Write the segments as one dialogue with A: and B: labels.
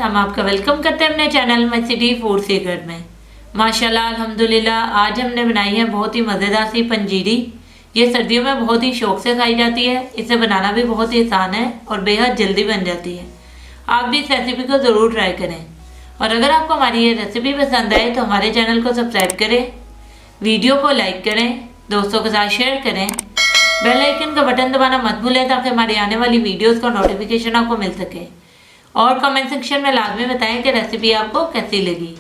A: हम आपका वेलकम करते हैं अपने चैनल में सिटी फूड सीक्रेट में। माशाल्लाह अल्हम्दुलिल्लाह आज हमने बनाई है बहुत ही मज़ेदार सी पंजीरी। ये सर्दियों में बहुत ही शौक से खाई जाती है। इसे बनाना भी बहुत ही आसान है और बेहद जल्दी बन जाती है। आप भी इस रेसिपी को ज़रूर ट्राई करें और अगर आपको हमारी ये रेसिपी पसंद आए तो हमारे चैनल को सब्सक्राइब करें, वीडियो को लाइक करें, दोस्तों के साथ शेयर करें, बेल आइकन का बटन दबाना मत भूलें ताकि हमारी आने वाली वीडियोस का नोटिफिकेशन आपको मिल सके और कमेंट सेक्शन में लाजमी बताएं कि रेसिपी आपको कैसी लगी।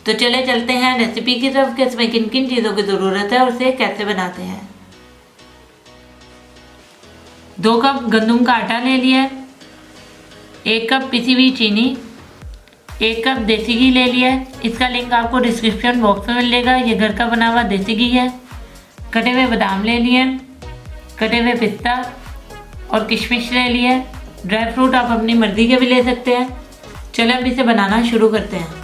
A: तो चले चलते हैं रेसिपी की तरफ कि इसमें किन किन चीज़ों की ज़रूरत है और इसे कैसे बनाते हैं। 2 कप गंदम का आटा ले लिया, 1 कप पिसी हुई चीनी, 1 कप देसी घी ले लिया। इसका लिंक आपको डिस्क्रिप्शन बॉक्स में मिलेगा। ये घर का बना हुआ देसी घी है। कटे हुए बादाम ले लिए, कटे हुए पिस्ता और किशमिश ले लिए। ड्राई फ्रूट आप अपनी मर्ज़ी के भी ले सकते हैं। चलें अब इसे बनाना शुरू करते हैं।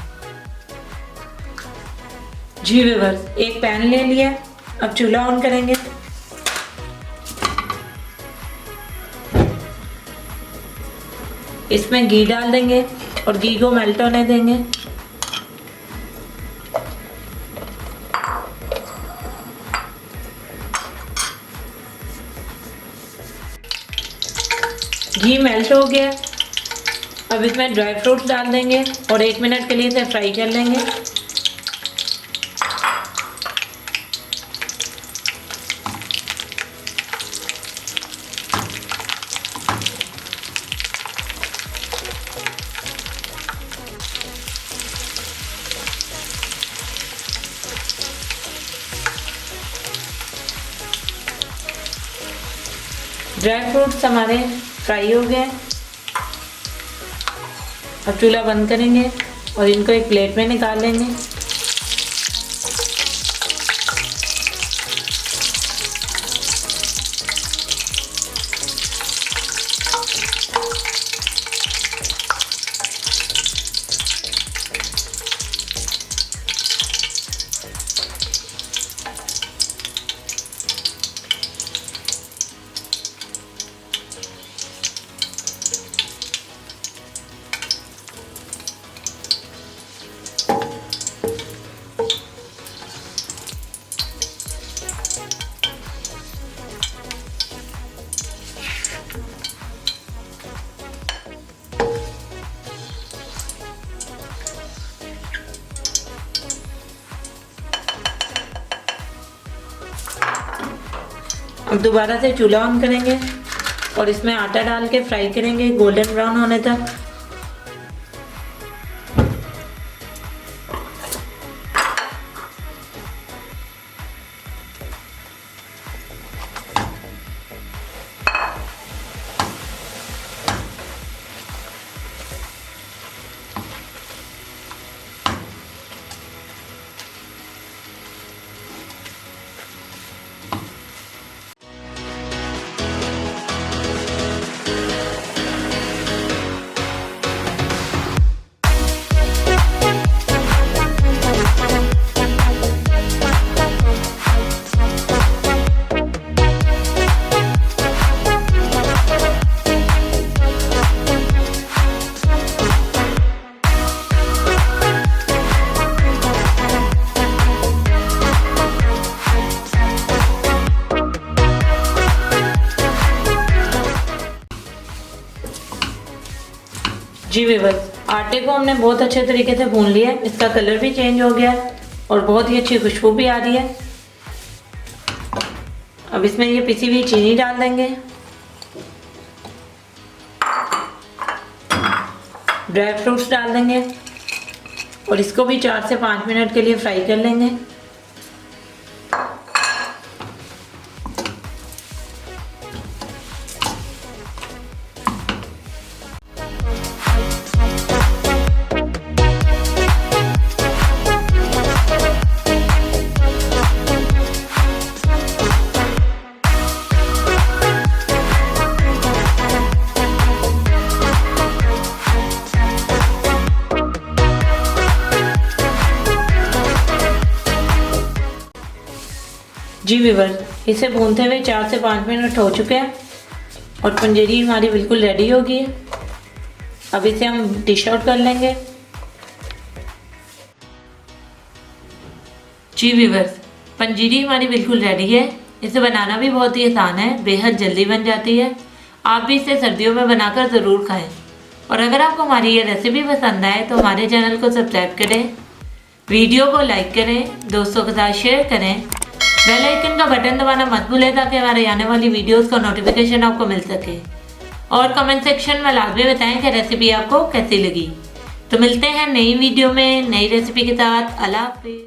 A: जी व्यूअर्स, एक पैन ले लिया। अब चूल्हा ऑन करेंगे। इसमें घी डाल देंगे और घी को मेल्ट होने देंगे। घी मेल्ट हो गया। अब इसमें ड्राई फ्रूट्स डाल देंगे और 1 मिनट के लिए इसे फ्राई कर लेंगे। ड्राई फ्रूट्स हमारे फ्राई हो गए। अब चूल्हा बंद करेंगे और इनको एक प्लेट में निकाल लेंगे। अब दोबारा से चूल्हा ऑन करेंगे और इसमें आटा डाल के फ्राई करेंगे गोल्डन ब्राउन होने तक। जी व्यूअर्स, आटे को हमने बहुत अच्छे तरीके से भून लिया। इसका कलर भी चेंज हो गया और बहुत ही अच्छी खुशबू भी आ रही है। अब इसमें ये पिसी हुई चीनी डाल देंगे, ड्राई फ्रूट्स डाल देंगे और इसको भी 4 से 5 मिनट के लिए फ्राई कर लेंगे। जी व्यूअर्स, इसे भूनते हुए 4 से 5 मिनट हो चुके हैं और पंजीरी हमारी बिल्कुल रेडी हो गई है। अब इसे हम डिश आउट कर लेंगे। जी व्यूअर्स, पंजीरी हमारी बिल्कुल रेडी है। इसे बनाना भी बहुत ही आसान है, बेहद जल्दी बन जाती है। आप भी इसे सर्दियों में बनाकर ज़रूर खाएं। और अगर आपको हमारी ये रेसिपी पसंद आए तो हमारे चैनल को सब्सक्राइब करें, वीडियो को लाइक करें, दोस्तों के साथ शेयर करें, बेल आइकन का बटन दबाना मत भूलें ताकि हमारे आने वाली वीडियोस का नोटिफिकेशन आपको मिल सके। और कमेंट सेक्शन में लाजमी बताएं कि रेसिपी आपको कैसी लगी। तो मिलते हैं नई वीडियो में नई रेसिपी के साथ। अल्लाह हाफिज़।